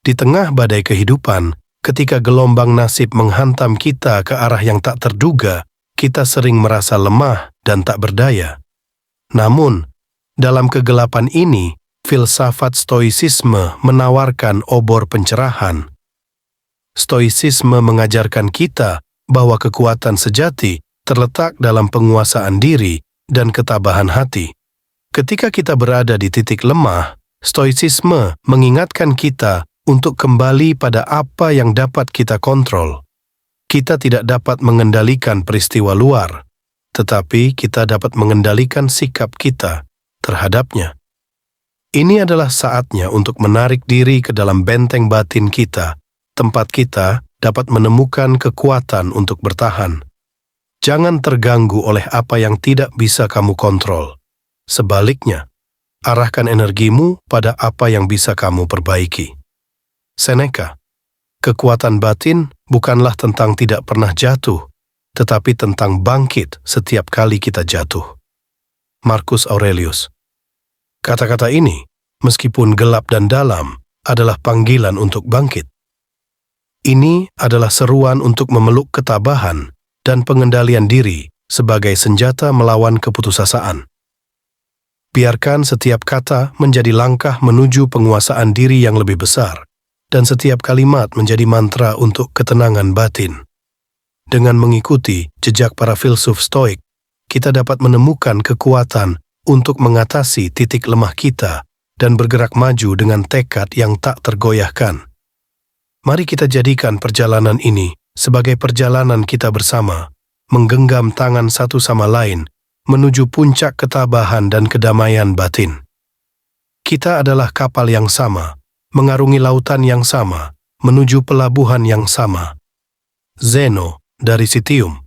Di tengah badai kehidupan, ketika gelombang nasib menghantam kita ke arah yang tak terduga, kita sering merasa lemah dan tak berdaya. Namun, dalam kegelapan ini, filsafat stoisisme menawarkan obor pencerahan. Stoisisme mengajarkan kita bahwa kekuatan sejati terletak dalam penguasaan diri dan ketabahan hati. Ketika kita berada di titik lemah, stoisisme mengingatkan kita untuk kembali pada apa yang dapat kita kontrol. Kita tidak dapat mengendalikan peristiwa luar, tetapi kita dapat mengendalikan sikap kita terhadapnya. Ini adalah saatnya untuk menarik diri ke dalam benteng batin kita, tempat kita dapat menemukan kekuatan untuk bertahan. Jangan terganggu oleh apa yang tidak bisa kamu kontrol. Sebaliknya, arahkan energimu pada apa yang bisa kamu perbaiki. Seneca, kekuatan batin bukanlah tentang tidak pernah jatuh, tetapi tentang bangkit setiap kali kita jatuh. Marcus Aurelius. Kata-kata ini, meskipun gelap dan dalam, adalah panggilan untuk bangkit. Ini adalah seruan untuk memeluk ketabahan dan pengendalian diri sebagai senjata melawan keputusasaan. Biarkan setiap kata menjadi langkah menuju penguasaan diri yang lebih besar, dan setiap kalimat menjadi mantra untuk ketenangan batin. Dengan mengikuti jejak para filsuf Stoik, kita dapat menemukan kekuatan untuk mengatasi titik lemah kita dan bergerak maju dengan tekad yang tak tergoyahkan. Mari kita jadikan perjalanan ini sebagai perjalanan kita bersama, menggenggam tangan satu sama lain menuju puncak ketabahan dan kedamaian batin. Kita adalah kapal yang sama, mengarungi lautan yang sama, menuju pelabuhan yang sama. Zeno dari Citium.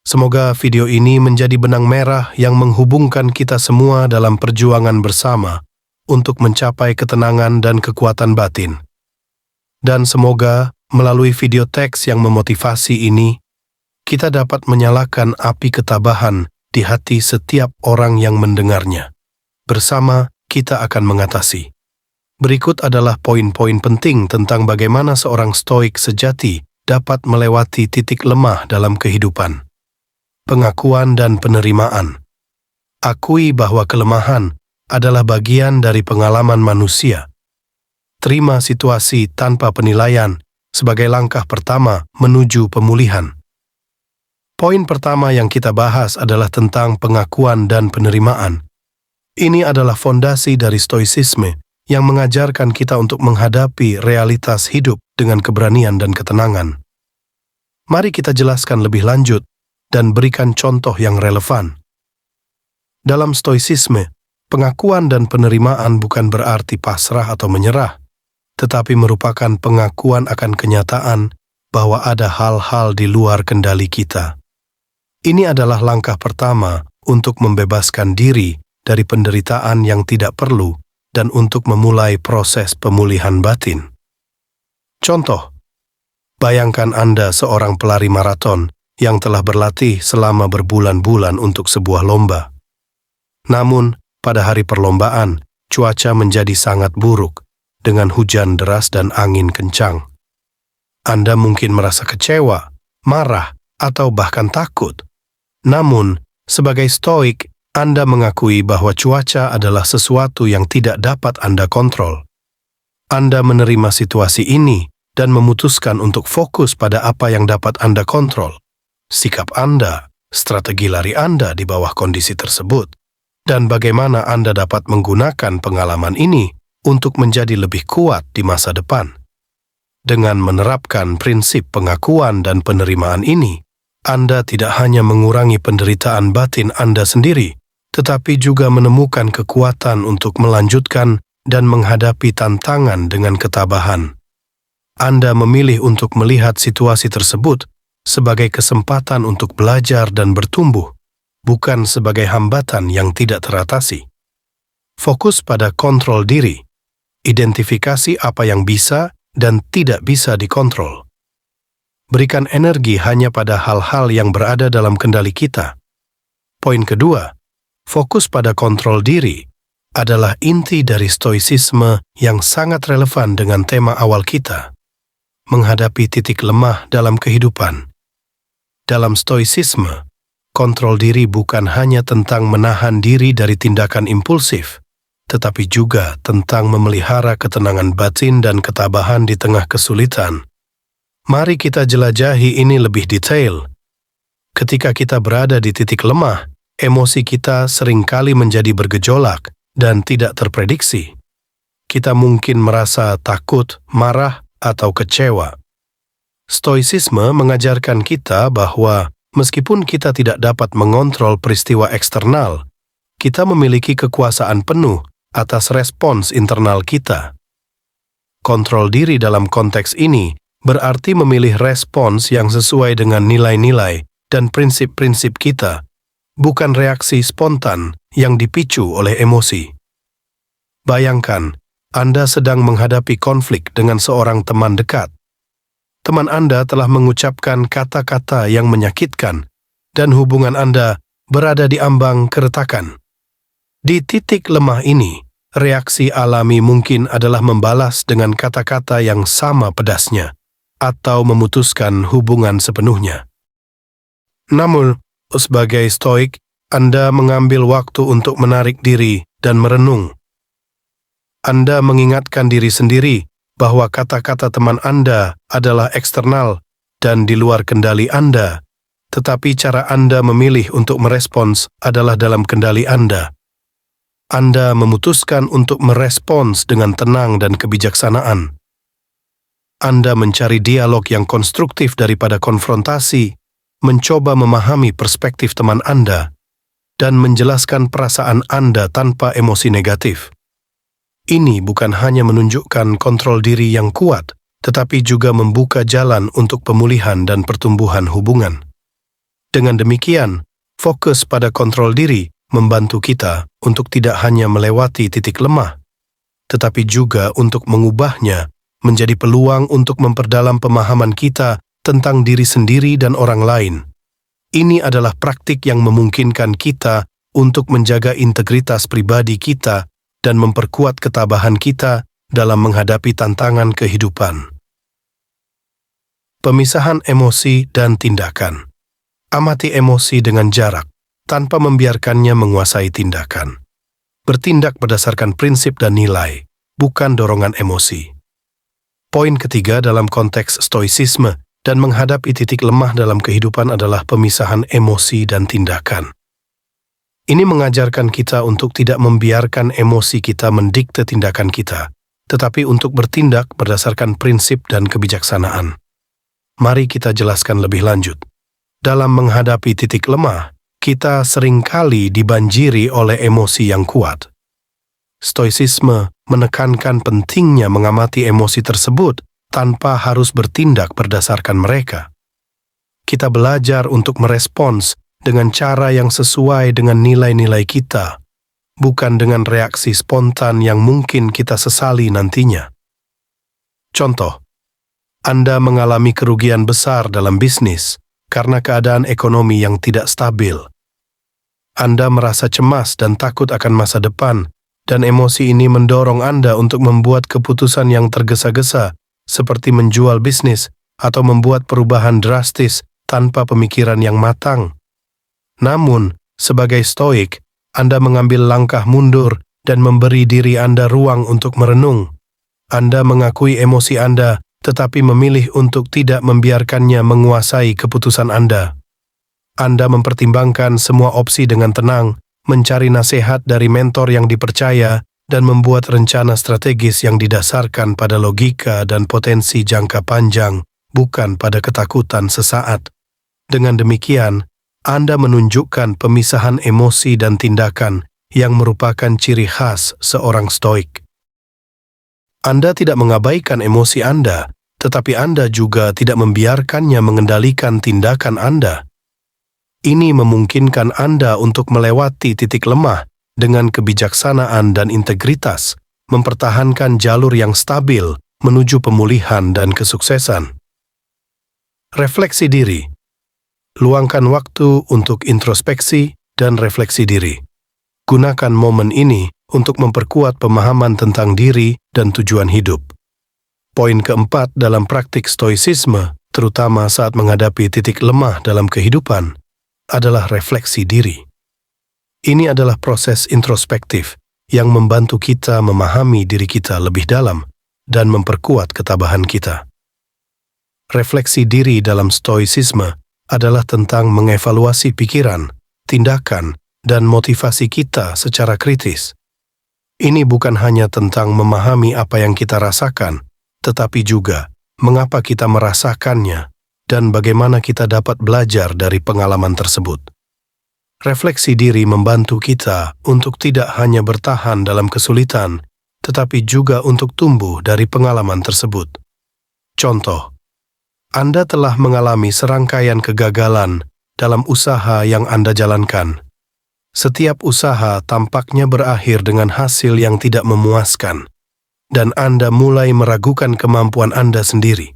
Semoga video ini menjadi benang merah yang menghubungkan kita semua dalam perjuangan bersama untuk mencapai ketenangan dan kekuatan batin. Dan semoga melalui video teks yang memotivasi ini, kita dapat menyalakan api ketabahan di hati setiap orang yang mendengarnya. Bersama kita akan mengatasi. Berikut adalah poin-poin penting tentang bagaimana seorang stoik sejati dapat melewati titik lemah dalam kehidupan. Pengakuan dan penerimaan. Akui bahwa kelemahan adalah bagian dari pengalaman manusia. Terima situasi tanpa penilaian sebagai langkah pertama menuju pemulihan. Poin pertama yang kita bahas adalah tentang pengakuan dan penerimaan. Ini adalah fondasi dari stoisisme yang mengajarkan kita untuk menghadapi realitas hidup dengan keberanian dan ketenangan. Mari kita jelaskan lebih lanjut dan berikan contoh yang relevan. Dalam stoisisme, pengakuan dan penerimaan bukan berarti pasrah atau menyerah, tetapi merupakan pengakuan akan kenyataan bahwa ada hal-hal di luar kendali kita. Ini adalah langkah pertama untuk membebaskan diri dari penderitaan yang tidak perlu dan untuk memulai proses pemulihan batin. Contoh, bayangkan Anda seorang pelari maraton yang telah berlatih selama berbulan-bulan untuk sebuah lomba. Namun, pada hari perlombaan, cuaca menjadi sangat buruk, dengan hujan deras dan angin kencang. Anda mungkin merasa kecewa, marah, atau bahkan takut. Namun, sebagai stoik, Anda mengakui bahwa cuaca adalah sesuatu yang tidak dapat Anda kontrol. Anda menerima situasi ini dan memutuskan untuk fokus pada apa yang dapat Anda kontrol. Sikap Anda, strategi lari Anda di bawah kondisi tersebut, dan bagaimana Anda dapat menggunakan pengalaman ini untuk menjadi lebih kuat di masa depan. Dengan menerapkan prinsip pengakuan dan penerimaan ini, Anda tidak hanya mengurangi penderitaan batin Anda sendiri, tetapi juga menemukan kekuatan untuk melanjutkan dan menghadapi tantangan dengan ketabahan. Anda memilih untuk melihat situasi tersebut sebagai kesempatan untuk belajar dan bertumbuh, bukan sebagai hambatan yang tidak teratasi. Fokus pada kontrol diri, identifikasi apa yang bisa dan tidak bisa dikontrol. Berikan energi hanya pada hal-hal yang berada dalam kendali kita. Poin kedua, fokus pada kontrol diri, adalah inti dari stoicisme yang sangat relevan dengan tema awal kita, menghadapi titik lemah dalam kehidupan. Dalam stoicisme, kontrol diri bukan hanya tentang menahan diri dari tindakan impulsif, tetapi juga tentang memelihara ketenangan batin dan ketabahan di tengah kesulitan. Mari kita jelajahi ini lebih detail. Ketika kita berada di titik lemah, emosi kita seringkali menjadi bergejolak dan tidak terprediksi. Kita mungkin merasa takut, marah, atau kecewa. Stoicisme mengajarkan kita bahwa meskipun kita tidak dapat mengontrol peristiwa eksternal, kita memiliki kekuasaan penuh atas respons internal kita. Kontrol diri dalam konteks ini berarti memilih respons yang sesuai dengan nilai-nilai dan prinsip-prinsip kita, bukan reaksi spontan yang dipicu oleh emosi. Bayangkan, Anda sedang menghadapi konflik dengan seorang teman dekat. Teman Anda telah mengucapkan kata-kata yang menyakitkan, dan hubungan Anda berada di ambang keretakan. Di titik lemah ini, reaksi alami mungkin adalah membalas dengan kata-kata yang sama pedasnya, atau memutuskan hubungan sepenuhnya. Namun, sebagai stoik, Anda mengambil waktu untuk menarik diri dan merenung. Anda mengingatkan diri sendiri bahwa kata-kata teman Anda adalah eksternal dan di luar kendali Anda, tetapi cara Anda memilih untuk merespons adalah dalam kendali Anda. Anda memutuskan untuk merespons dengan tenang dan kebijaksanaan. Anda mencari dialog yang konstruktif daripada konfrontasi, mencoba memahami perspektif teman Anda, dan menjelaskan perasaan Anda tanpa emosi negatif. Ini bukan hanya menunjukkan kontrol diri yang kuat, tetapi juga membuka jalan untuk pemulihan dan pertumbuhan hubungan. Dengan demikian, fokus pada kontrol diri membantu kita untuk tidak hanya melewati titik lemah, tetapi juga untuk mengubahnya menjadi peluang untuk memperdalam pemahaman kita tentang diri sendiri dan orang lain. Ini adalah praktik yang memungkinkan kita untuk menjaga integritas pribadi kita dan memperkuat ketabahan kita dalam menghadapi tantangan kehidupan. Pemisahan emosi dan tindakan. Amati emosi dengan jarak, tanpa membiarkannya menguasai tindakan. Bertindak berdasarkan prinsip dan nilai, bukan dorongan emosi. Poin ketiga dalam konteks stoicisme dan menghadapi titik lemah dalam kehidupan adalah pemisahan emosi dan tindakan. Ini mengajarkan kita untuk tidak membiarkan emosi kita mendikte tindakan kita, tetapi untuk bertindak berdasarkan prinsip dan kebijaksanaan. Mari kita jelaskan lebih lanjut. Dalam menghadapi titik lemah, kita seringkali dibanjiri oleh emosi yang kuat. Stoicisme menekankan pentingnya mengamati emosi tersebut tanpa harus bertindak berdasarkan mereka. Kita belajar untuk merespons dengan cara yang sesuai dengan nilai-nilai kita, bukan dengan reaksi spontan yang mungkin kita sesali nantinya. Contoh, Anda mengalami kerugian besar dalam bisnis karena keadaan ekonomi yang tidak stabil. Anda merasa cemas dan takut akan masa depan, dan emosi ini mendorong Anda untuk membuat keputusan yang tergesa-gesa, seperti menjual bisnis atau membuat perubahan drastis tanpa pemikiran yang matang. Namun, sebagai stoik, Anda mengambil langkah mundur dan memberi diri Anda ruang untuk merenung. Anda mengakui emosi Anda, tetapi memilih untuk tidak membiarkannya menguasai keputusan Anda. Anda mempertimbangkan semua opsi dengan tenang, mencari nasihat dari mentor yang dipercaya, dan membuat rencana strategis yang didasarkan pada logika dan potensi jangka panjang, bukan pada ketakutan sesaat. Dengan demikian, Anda menunjukkan pemisahan emosi dan tindakan yang merupakan ciri khas seorang stoik. Anda tidak mengabaikan emosi Anda, tetapi Anda juga tidak membiarkannya mengendalikan tindakan Anda. Ini memungkinkan Anda untuk melewati titik lemah dengan kebijaksanaan dan integritas, mempertahankan jalur yang stabil menuju pemulihan dan kesuksesan. Refleksi diri. Luangkan waktu untuk introspeksi dan refleksi diri. Gunakan momen ini untuk memperkuat pemahaman tentang diri dan tujuan hidup. Poin keempat dalam praktik stoicisme, terutama saat menghadapi titik lemah dalam kehidupan, adalah refleksi diri. Ini adalah proses introspektif yang membantu kita memahami diri kita lebih dalam dan memperkuat ketabahan kita. Refleksi diri dalam stoicisme adalah tentang mengevaluasi pikiran, tindakan, dan motivasi kita secara kritis. Ini bukan hanya tentang memahami apa yang kita rasakan, tetapi juga mengapa kita merasakannya dan bagaimana kita dapat belajar dari pengalaman tersebut. Refleksi diri membantu kita untuk tidak hanya bertahan dalam kesulitan, tetapi juga untuk tumbuh dari pengalaman tersebut. Contoh, Anda telah mengalami serangkaian kegagalan dalam usaha yang Anda jalankan. Setiap usaha tampaknya berakhir dengan hasil yang tidak memuaskan, dan Anda mulai meragukan kemampuan Anda sendiri.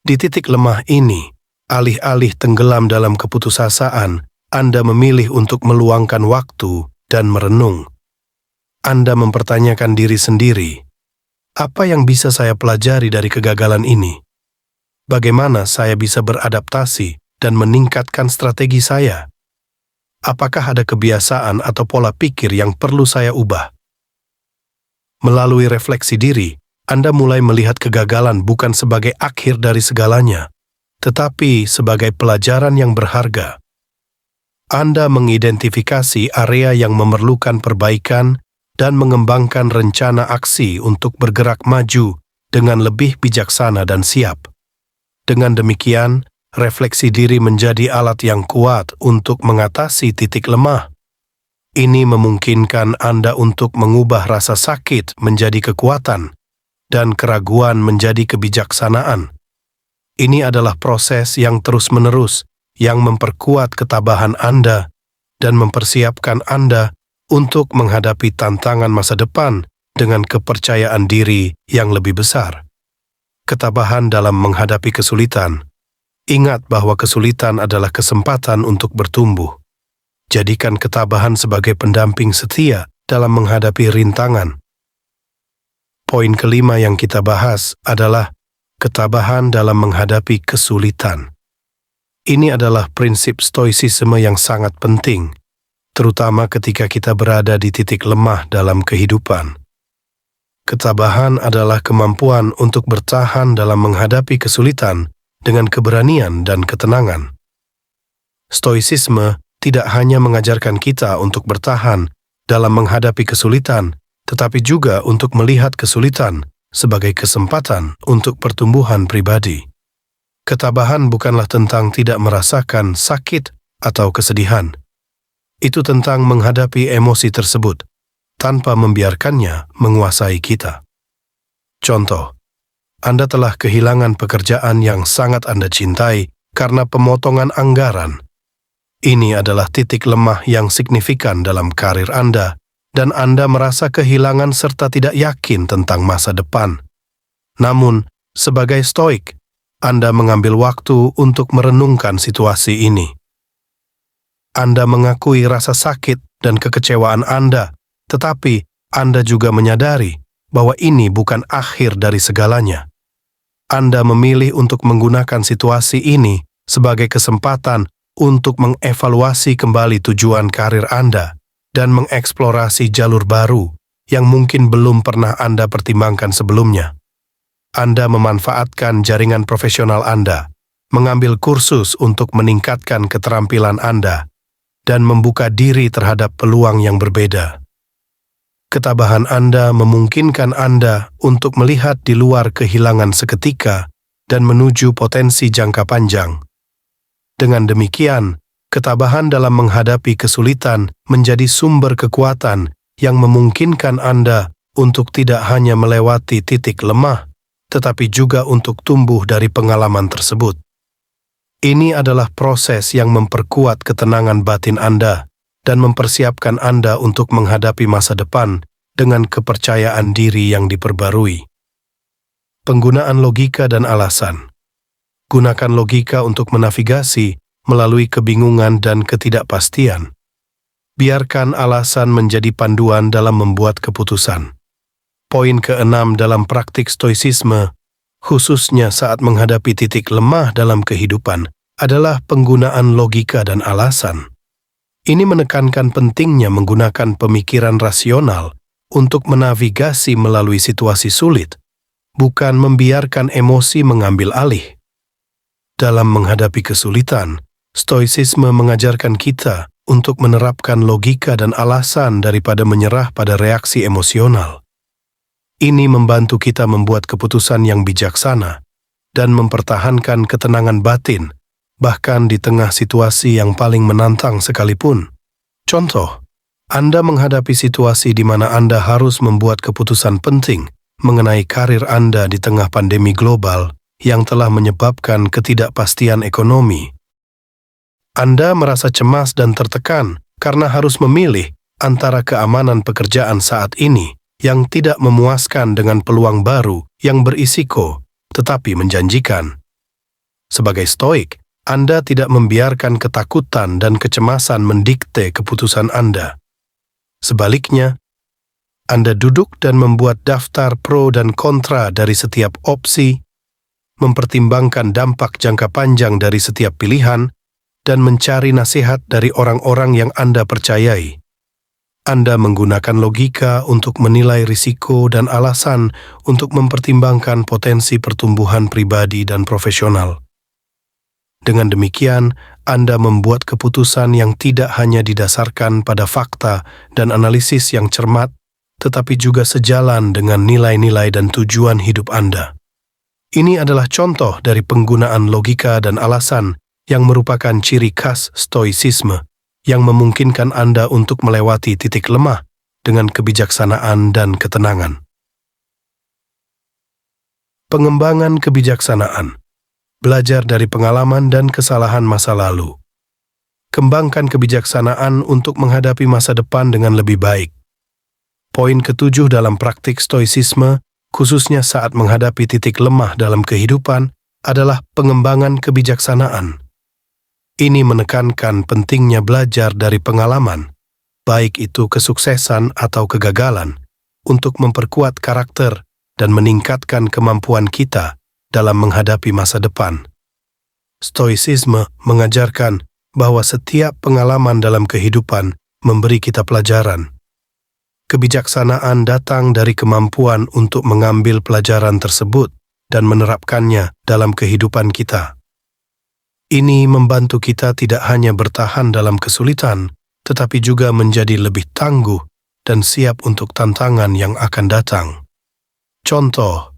Di titik lemah ini, alih-alih tenggelam dalam keputusasaan, Anda memilih untuk meluangkan waktu dan merenung. Anda mempertanyakan diri sendiri, apa yang bisa saya pelajari dari kegagalan ini? Bagaimana saya bisa beradaptasi dan meningkatkan strategi saya? Apakah ada kebiasaan atau pola pikir yang perlu saya ubah? Melalui refleksi diri, Anda mulai melihat kegagalan bukan sebagai akhir dari segalanya, tetapi sebagai pelajaran yang berharga. Anda mengidentifikasi area yang memerlukan perbaikan dan mengembangkan rencana aksi untuk bergerak maju dengan lebih bijaksana dan siap. Dengan demikian, refleksi diri menjadi alat yang kuat untuk mengatasi titik lemah. Ini memungkinkan Anda untuk mengubah rasa sakit menjadi kekuatan dan keraguan menjadi kebijaksanaan. Ini adalah proses yang terus-menerus yang memperkuat ketabahan Anda dan mempersiapkan Anda untuk menghadapi tantangan masa depan dengan kepercayaan diri yang lebih besar. Ketabahan dalam menghadapi kesulitan. Ingat bahwa kesulitan adalah kesempatan untuk bertumbuh. Jadikan ketabahan sebagai pendamping setia dalam menghadapi rintangan. Poin kelima yang kita bahas adalah ketabahan dalam menghadapi kesulitan. Ini adalah prinsip stoicisme yang sangat penting, terutama ketika kita berada di titik lemah dalam kehidupan. Ketabahan adalah kemampuan untuk bertahan dalam menghadapi kesulitan dengan keberanian dan ketenangan. Stoicisme tidak hanya mengajarkan kita untuk bertahan dalam menghadapi kesulitan, tetapi juga untuk melihat kesulitan sebagai kesempatan untuk pertumbuhan pribadi. Ketabahan bukanlah tentang tidak merasakan sakit atau kesedihan. Itu tentang menghadapi emosi tersebut tanpa membiarkannya menguasai kita. Contoh, Anda telah kehilangan pekerjaan yang sangat Anda cintai karena pemotongan anggaran. Ini adalah titik lemah yang signifikan dalam karir Anda, dan Anda merasa kehilangan serta tidak yakin tentang masa depan. Namun, sebagai stoik, Anda mengambil waktu untuk merenungkan situasi ini. Anda mengakui rasa sakit dan kekecewaan Anda, tetapi Anda juga menyadari bahwa ini bukan akhir dari segalanya. Anda memilih untuk menggunakan situasi ini sebagai kesempatan untuk mengevaluasi kembali tujuan karir Anda dan mengeksplorasi jalur baru yang mungkin belum pernah Anda pertimbangkan sebelumnya. Anda memanfaatkan jaringan profesional Anda, mengambil kursus untuk meningkatkan keterampilan Anda, dan membuka diri terhadap peluang yang berbeda. Ketabahan Anda memungkinkan Anda untuk melihat di luar kehilangan seketika dan menuju potensi jangka panjang. Dengan demikian, ketabahan dalam menghadapi kesulitan menjadi sumber kekuatan yang memungkinkan Anda untuk tidak hanya melewati titik lemah, tetapi juga untuk tumbuh dari pengalaman tersebut. Ini adalah proses yang memperkuat ketenangan batin Anda dan mempersiapkan Anda untuk menghadapi masa depan dengan kepercayaan diri yang diperbarui. Penggunaan logika dan alasan. Gunakan logika untuk menavigasi melalui kebingungan dan ketidakpastian. biarkan alasan menjadi panduan dalam membuat keputusan. Poin ke-6 dalam praktik stoicisme, khususnya saat menghadapi titik lemah dalam kehidupan, adalah penggunaan logika dan alasan. Ini menekankan pentingnya menggunakan pemikiran rasional untuk menavigasi melalui situasi sulit, bukan membiarkan emosi mengambil alih. Dalam menghadapi kesulitan, stoicisme mengajarkan kita untuk menerapkan logika dan alasan daripada menyerah pada reaksi emosional. Ini membantu kita membuat keputusan yang bijaksana dan mempertahankan ketenangan batin, bahkan di tengah situasi yang paling menantang sekalipun. Contoh, Anda menghadapi situasi di mana Anda harus membuat keputusan penting mengenai karir Anda di tengah pandemi global yang telah menyebabkan ketidakpastian ekonomi. Anda merasa cemas dan tertekan karena harus memilih antara keamanan pekerjaan saat ini yang tidak memuaskan dengan peluang baru yang berisiko tetapi menjanjikan. Sebagai stoik, Anda tidak membiarkan ketakutan dan kecemasan mendikte keputusan Anda. Sebaliknya, Anda duduk dan membuat daftar pro dan kontra dari setiap opsi, mempertimbangkan dampak jangka panjang dari setiap pilihan, dan mencari nasihat dari orang-orang yang Anda percayai. Anda menggunakan logika untuk menilai risiko dan alasan untuk mempertimbangkan potensi pertumbuhan pribadi dan profesional. Dengan demikian, Anda membuat keputusan yang tidak hanya didasarkan pada fakta dan analisis yang cermat, tetapi juga sejalan dengan nilai-nilai dan tujuan hidup Anda. Ini adalah contoh dari penggunaan logika dan alasan yang merupakan ciri khas stoicisme, yang memungkinkan Anda untuk melewati titik lemah dengan kebijaksanaan dan ketenangan. Pengembangan kebijaksanaan. Belajar dari pengalaman dan kesalahan masa lalu. Kembangkan kebijaksanaan untuk menghadapi masa depan dengan lebih baik. Poin ke-7 dalam praktik stoicisme, khususnya saat menghadapi titik lemah dalam kehidupan, adalah pengembangan kebijaksanaan. Ini menekankan pentingnya belajar dari pengalaman, baik itu kesuksesan atau kegagalan, untuk memperkuat karakter dan meningkatkan kemampuan kita dalam menghadapi masa depan. Stoicisme mengajarkan bahwa setiap pengalaman dalam kehidupan memberi kita pelajaran. Kebijaksanaan datang dari kemampuan untuk mengambil pelajaran tersebut dan menerapkannya dalam kehidupan kita. Ini membantu kita tidak hanya bertahan dalam kesulitan, tetapi juga menjadi lebih tangguh dan siap untuk tantangan yang akan datang. Contoh,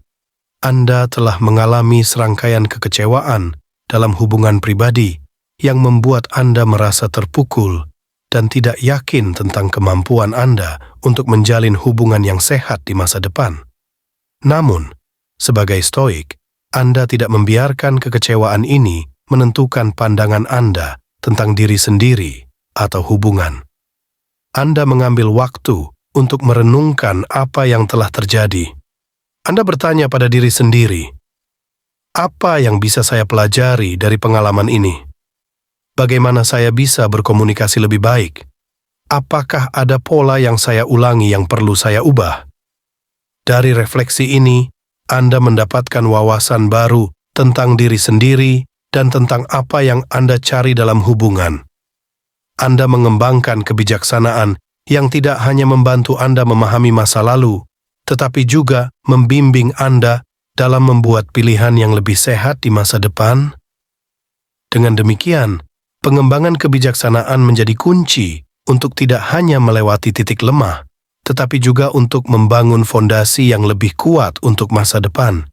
Anda telah mengalami serangkaian kekecewaan dalam hubungan pribadi yang membuat Anda merasa terpukul dan tidak yakin tentang kemampuan Anda untuk menjalin hubungan yang sehat di masa depan. Namun, sebagai stoik, Anda tidak membiarkan kekecewaan ini menentukan pandangan Anda tentang diri sendiri atau hubungan. Anda mengambil waktu untuk merenungkan apa yang telah terjadi. Anda bertanya pada diri sendiri, apa yang bisa saya pelajari dari pengalaman ini? Bagaimana saya bisa berkomunikasi lebih baik? Apakah ada pola yang saya ulangi yang perlu saya ubah? Dari refleksi ini, Anda mendapatkan wawasan baru tentang diri sendiri dan tentang apa yang Anda cari dalam hubungan. Anda mengembangkan kebijaksanaan yang tidak hanya membantu Anda memahami masa lalu, tetapi juga membimbing Anda dalam membuat pilihan yang lebih sehat di masa depan. Dengan demikian, pengembangan kebijaksanaan menjadi kunci untuk tidak hanya melewati titik lemah, tetapi juga untuk membangun fondasi yang lebih kuat untuk masa depan.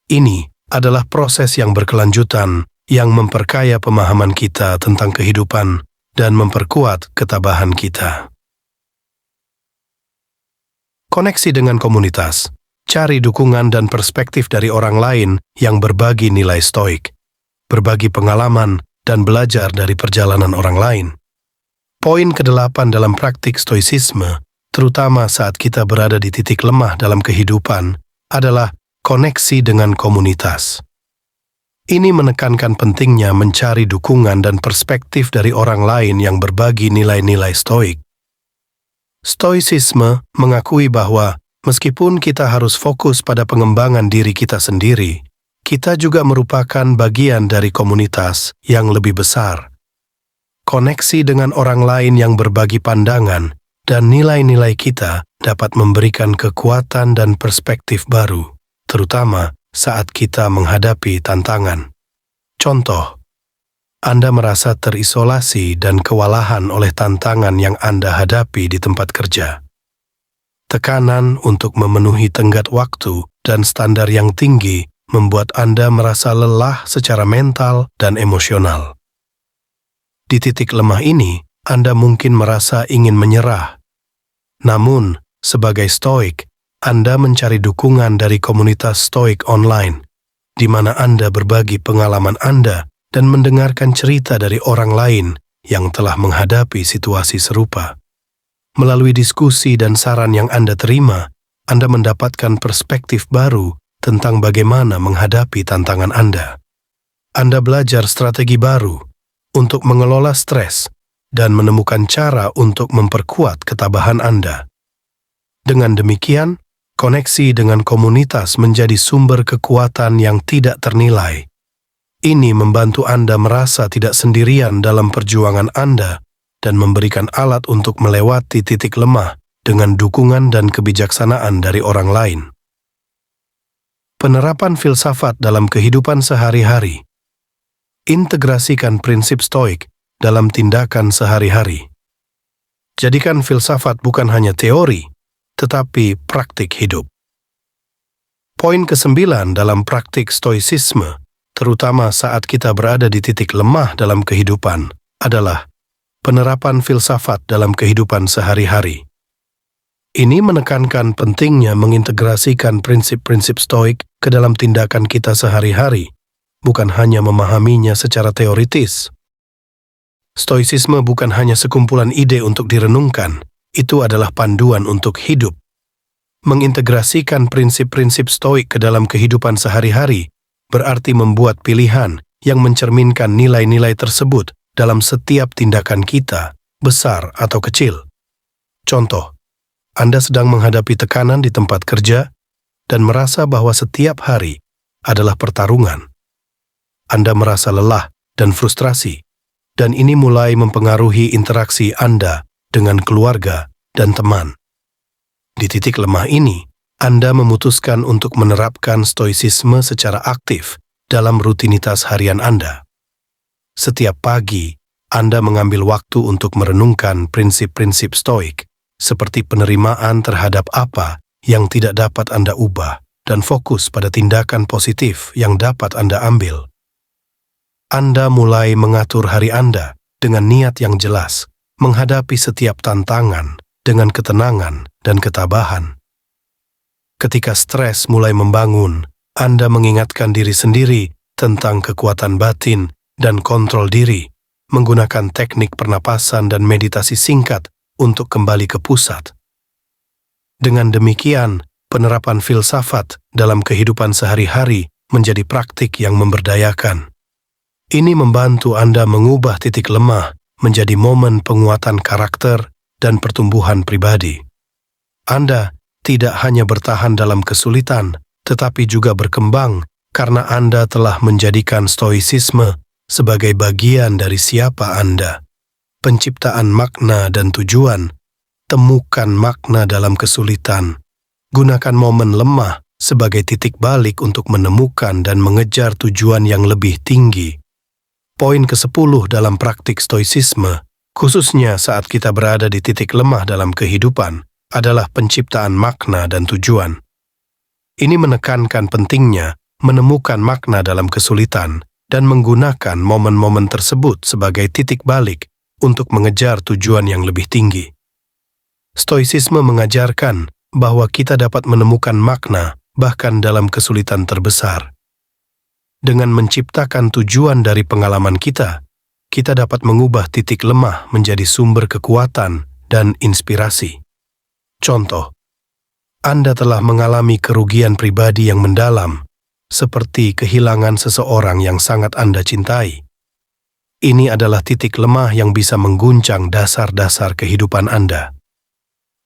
Ini adalah proses yang berkelanjutan yang memperkaya pemahaman kita tentang kehidupan dan memperkuat ketabahan kita. Koneksi dengan komunitas. Cari dukungan dan perspektif dari orang lain yang berbagi nilai stoik, berbagi pengalaman, dan belajar dari perjalanan orang lain. Poin ke-8 dalam praktik stoicisme, terutama saat kita berada di titik lemah dalam kehidupan, adalah koneksi dengan komunitas. Ini menekankan pentingnya mencari dukungan dan perspektif dari orang lain yang berbagi nilai-nilai stoik. Stoicisme mengakui bahwa meskipun kita harus fokus pada pengembangan diri kita sendiri, kita juga merupakan bagian dari komunitas yang lebih besar. Koneksi dengan orang lain yang berbagi pandangan dan nilai-nilai kita dapat memberikan kekuatan dan perspektif baru, terutama saat kita menghadapi tantangan. Contoh, Anda merasa terisolasi dan kewalahan oleh tantangan yang Anda hadapi di tempat kerja. Tekanan untuk memenuhi tenggat waktu dan standar yang tinggi membuat Anda merasa lelah secara mental dan emosional. Di titik lemah ini, Anda mungkin merasa ingin menyerah. Namun, sebagai stoik, Anda mencari dukungan dari komunitas stoik online, di mana Anda berbagi pengalaman Anda dan mendengarkan cerita dari orang lain yang telah menghadapi situasi serupa. Melalui diskusi dan saran yang Anda terima, Anda mendapatkan perspektif baru tentang bagaimana menghadapi tantangan Anda. Anda belajar strategi baru untuk mengelola stres dan menemukan cara untuk memperkuat ketabahan Anda. Dengan demikian, koneksi dengan komunitas menjadi sumber kekuatan yang tidak ternilai. Ini membantu Anda merasa tidak sendirian dalam perjuangan Anda dan memberikan alat untuk melewati titik lemah dengan dukungan dan kebijaksanaan dari orang lain. Penerapan filsafat dalam kehidupan sehari-hari. Integrasikan prinsip stoik dalam tindakan sehari-hari. Jadikan filsafat bukan hanya teori, tetapi praktik hidup. Poin ke-9 dalam praktik stoicisme, terutama saat kita berada di titik lemah dalam kehidupan, adalah penerapan filsafat dalam kehidupan sehari-hari. Ini menekankan pentingnya mengintegrasikan prinsip-prinsip stoik ke dalam tindakan kita sehari-hari, bukan hanya memahaminya secara teoritis. Stoicisme bukan hanya sekumpulan ide untuk direnungkan, itu adalah panduan untuk hidup. Mengintegrasikan prinsip-prinsip stoik ke dalam kehidupan sehari-hari berarti membuat pilihan yang mencerminkan nilai-nilai tersebut dalam setiap tindakan kita, besar atau kecil. Contoh, Anda sedang menghadapi tekanan di tempat kerja dan merasa bahwa setiap hari adalah pertarungan. Anda merasa lelah dan frustrasi, dan ini mulai mempengaruhi interaksi Anda dengan keluarga dan teman. Di titik lemah ini, Anda memutuskan untuk menerapkan stoicisme secara aktif dalam rutinitas harian Anda. Setiap pagi, Anda mengambil waktu untuk merenungkan prinsip-prinsip stoik, seperti penerimaan terhadap apa yang tidak dapat Anda ubah dan fokus pada tindakan positif yang dapat Anda ambil. Anda mulai mengatur hari Anda dengan niat yang jelas, menghadapi setiap tantangan dengan ketenangan dan ketabahan. Ketika stres mulai membangun, Anda mengingatkan diri sendiri tentang kekuatan batin dan kontrol diri, menggunakan teknik pernapasan dan meditasi singkat untuk kembali ke pusat. Dengan demikian, penerapan filsafat dalam kehidupan sehari-hari menjadi praktik yang memberdayakan. Ini membantu Anda mengubah titik lemah menjadi momen penguatan karakter dan pertumbuhan pribadi. Anda tidak hanya bertahan dalam kesulitan, tetapi juga berkembang karena Anda telah menjadikan stoicisme sebagai bagian dari siapa Anda. Penciptaan makna dan tujuan, temukan makna dalam kesulitan, gunakan momen lemah sebagai titik balik untuk menemukan dan mengejar tujuan yang lebih tinggi. Poin ke-10 dalam praktik stoicisme, khususnya saat kita berada di titik lemah dalam kehidupan, adalah penciptaan makna dan tujuan. Ini menekankan pentingnya menemukan makna dalam kesulitan dan menggunakan momen-momen tersebut sebagai titik balik untuk mengejar tujuan yang lebih tinggi. Stoicisme mengajarkan bahwa kita dapat menemukan makna bahkan dalam kesulitan terbesar. Dengan menciptakan tujuan dari pengalaman kita dapat mengubah titik lemah menjadi sumber kekuatan dan inspirasi. Contoh, Anda telah mengalami kerugian pribadi yang mendalam, seperti kehilangan seseorang yang sangat Anda cintai. Ini adalah titik lemah yang bisa mengguncang dasar-dasar kehidupan Anda.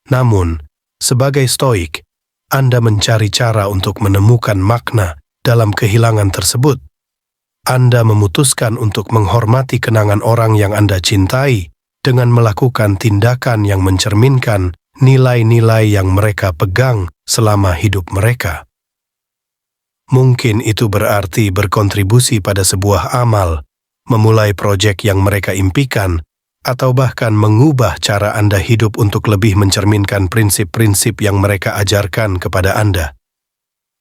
Namun, sebagai Stoik, Anda mencari cara untuk menemukan makna dalam kehilangan tersebut. Anda memutuskan untuk menghormati kenangan orang yang Anda cintai dengan melakukan tindakan yang mencerminkan nilai-nilai yang mereka pegang selama hidup mereka. Mungkin itu berarti berkontribusi pada sebuah amal, memulai proyek yang mereka impikan, atau bahkan mengubah cara Anda hidup untuk lebih mencerminkan prinsip-prinsip yang mereka ajarkan kepada Anda.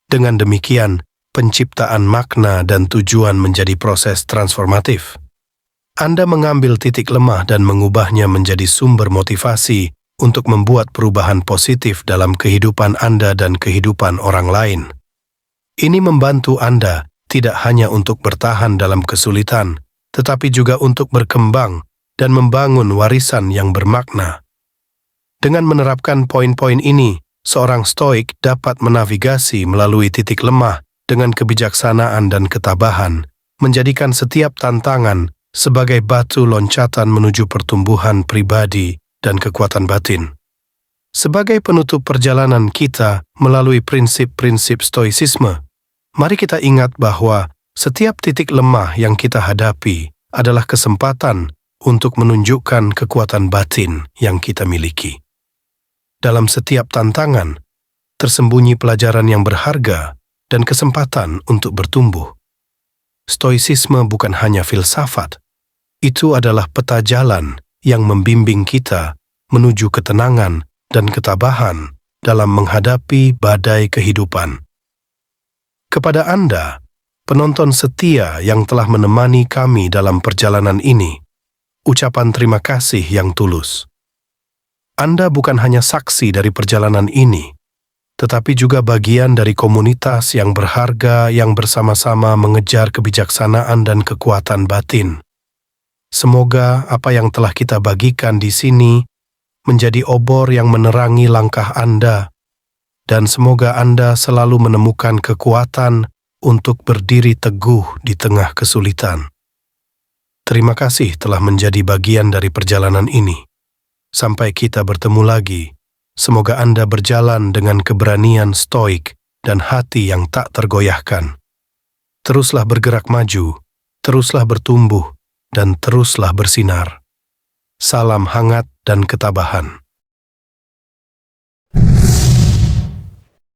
Dengan demikian, penciptaan makna dan tujuan menjadi proses transformatif. Anda mengambil titik lemah dan mengubahnya menjadi sumber motivasi untuk membuat perubahan positif dalam kehidupan Anda dan kehidupan orang lain. Ini membantu Anda tidak hanya untuk bertahan dalam kesulitan, tetapi juga untuk berkembang dan membangun warisan yang bermakna. Dengan menerapkan poin-poin ini, seorang Stoik dapat menavigasi melalui titik lemah dengan kebijaksanaan dan ketabahan, menjadikan setiap tantangan sebagai batu loncatan menuju pertumbuhan pribadi dan kekuatan batin. Sebagai penutup perjalanan kita melalui prinsip-prinsip Stoicisme, mari kita ingat bahwa setiap titik lemah yang kita hadapi adalah kesempatan untuk menunjukkan kekuatan batin yang kita miliki. Dalam setiap tantangan, tersembunyi pelajaran yang berharga dan kesempatan untuk bertumbuh. Stoicisme bukan hanya filsafat, itu adalah peta jalan yang membimbing kita menuju ketenangan dan ketabahan dalam menghadapi badai kehidupan. Kepada Anda, penonton setia yang telah menemani kami dalam perjalanan ini, ucapan terima kasih yang tulus. Anda bukan hanya saksi dari perjalanan ini, tetapi juga bagian dari komunitas yang berharga yang bersama-sama mengejar kebijaksanaan dan kekuatan batin. Semoga apa yang telah kita bagikan di sini menjadi obor yang menerangi langkah Anda, dan semoga Anda selalu menemukan kekuatan untuk berdiri teguh di tengah kesulitan. Terima kasih telah menjadi bagian dari perjalanan ini. Sampai kita bertemu lagi, semoga Anda berjalan dengan keberanian Stoik dan hati yang tak tergoyahkan. Teruslah bergerak maju, teruslah bertumbuh, dan teruslah bersinar. Salam hangat dan ketabahan.